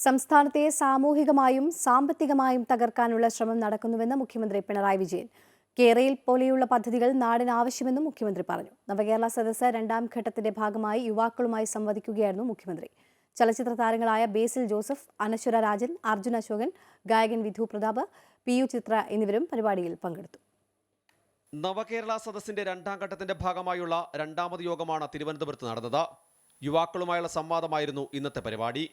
സംസ്ഥാനത്തെ സാമൂഹികമായും സാമ്പത്തികമായും തകർക്കാനുള്ള ശ്രമം നടക്കുന്നുവെന്ന് മുഖ്യമന്ത്രി പിണറായി വിജയൻ. കേരയിൽ പോലെയുള്ള പദ്ധതികൾ നാടിന് ആവശ്യമെന്നും മുഖ്യമന്ത്രി പറഞ്ഞു. നവകേരള സദസ്സ് രണ്ടാം ഘട്ടത്തിന്റെ ഭാഗമായി യുവാക്കളുമായി സംവദിക്കുകയായിരുന്നു മുഖ്യമന്ത്രി. ചലച്ചിത്ര താരങ്ങളായ ബേസിൽ ജോസഫ്, അനശ്വര രാജൻ, അർജുൻ അശോകൻ, ഗായകൻ വിധു പ്രതാപ്, PU ചിത്ര എന്നിവരും പരിപാടിയിൽ പങ്കെടുത്തു. നവകേരള സദസ്സിന്റെ രണ്ടാം ഘട്ടത്തിന്റെ ഭാഗമായുള്ള രണ്ടാമത് യോഗമാണ് തിരുവനന്തപുരത്ത് നടന്നത്. യുവാക്കളുമായുള്ള സംവാദമായിരുന്നു ഇന്നത്തെ പരിപാടി.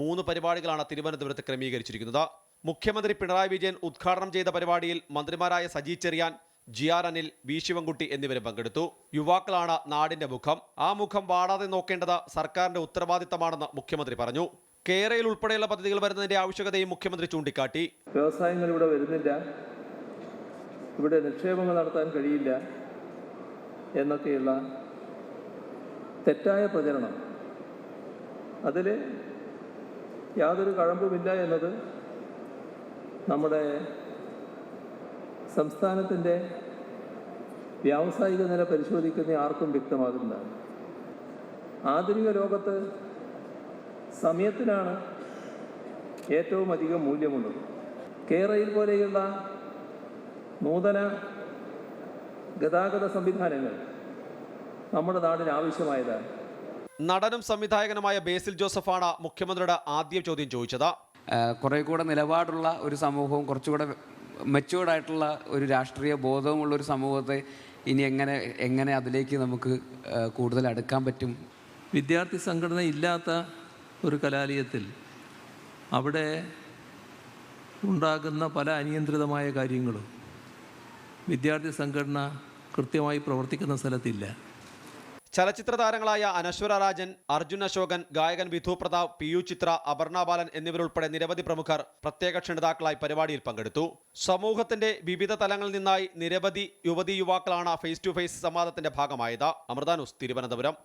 3 പരിപാടികളാണ് തിരുവനന്തപുരത്ത് ക്രമീകരിച്ചിരിക്കുന്നത്. മുഖ്യമന്ത്രി പിണറായി വിജയൻ ഉദ്ഘാടനം ചെയ്ത പരിപാടിയിൽ മന്ത്രിമാരായ സജി ചെറിയാൻ, GR അനിൽ, V ശിവൻകുട്ടി എന്നിവരും പങ്കെടുത്തു. യുവാക്കളാണ് നാടിന്റെ മുഖം. ആ മുഖം വാടാതെ നോക്കേണ്ടത് സർക്കാരിന്റെ ഉത്തരവാദിത്തമാണെന്ന് മുഖ്യമന്ത്രി പറഞ്ഞു. കേരയിൽ ഉൾപ്പെടെയുള്ള പദ്ധതികൾ വരുന്നതിന്റെ ആവശ്യകതയും മുഖ്യമന്ത്രി ചൂണ്ടിക്കാട്ടി. വ്യവസായങ്ങൾ ഇവിടെ വരുന്നില്ല, ഇവിടെ നിക്ഷേപങ്ങൾ നടത്താൻ കഴിയില്ല എന്നൊക്കെയുള്ള തെറ്റായ പ്രചരണം, അതിൽ യാതൊരു കഴമ്പുമില്ല എന്നത് നമ്മുടെ സംസ്ഥാനത്തിൻ്റെ വ്യാവസായിക നില പരിശോധിക്കുന്ന ആർക്കും വ്യക്തമാകുന്നതാണ്. ആധുനിക ലോകത്ത് സമയത്തിനാണ് ഏറ്റവും അധികം മൂല്യമുള്ളത്. കേരയിൽ പോലെയുള്ള നൂതന ഗതാഗത സംവിധാനങ്ങൾ നമ്മുടെ നാടിന് ആവശ്യമായതാണ്. നടനും സംവിധായകനുമായ ബേസിൽ ജോസഫാണ് മുഖ്യമന്ത്രിയുടെ ആദ്യ ചോദ്യം ചോദിച്ചത്. കുറേ കൂടെ നിലപാടുള്ള ഒരു സമൂഹവും കുറച്ചുകൂടെ മെച്യൂർഡായിട്ടുള്ള ഒരു രാഷ്ട്രീയ ബോധവുമുള്ള ഒരു സമൂഹത്തെ ഇനി എങ്ങനെ അതിലേക്ക് നമുക്ക് കൂടുതൽ അടുക്കാൻ പറ്റും? വിദ്യാർത്ഥി സംഘടന ഇല്ലാത്ത ഒരു കലാലയത്തിൽ അവിടെ ഉണ്ടാകുന്ന പല അനിയന്ത്രിതമായ കാര്യങ്ങളും വിദ്യാർത്ഥി സംഘടന കൃത്യമായി പ്രവർത്തിക്കുന്ന സ്ഥലത്തില്ല. ചലച്ചിത്ര താരങ്ങളായ അനശ്വര രാജൻ, അർജുൻ അശോകൻ, ഗായകൻ വിധു പ്രതാപ്, PU ചിത്ര, അപർണ ബാലൻ എന്നിവരുൾപ്പെടെ നിരവധി പ്രമുഖർ പ്രത്യേക ക്ഷണിതാക്കളായി പരിപാടിയിൽ പങ്കെടുത്തു. സമൂഹത്തിന്റെ വിവിധ തലങ്ങളിൽ നിന്നായി നിരവധി യുവതീ യുവാക്കളാണ് ഫേസ് ടു ഫേസ് സംവാദത്തിന്റെ ഭാഗമായത്. അമൃത ന്യൂസ്, തിരുവനന്തപുരം.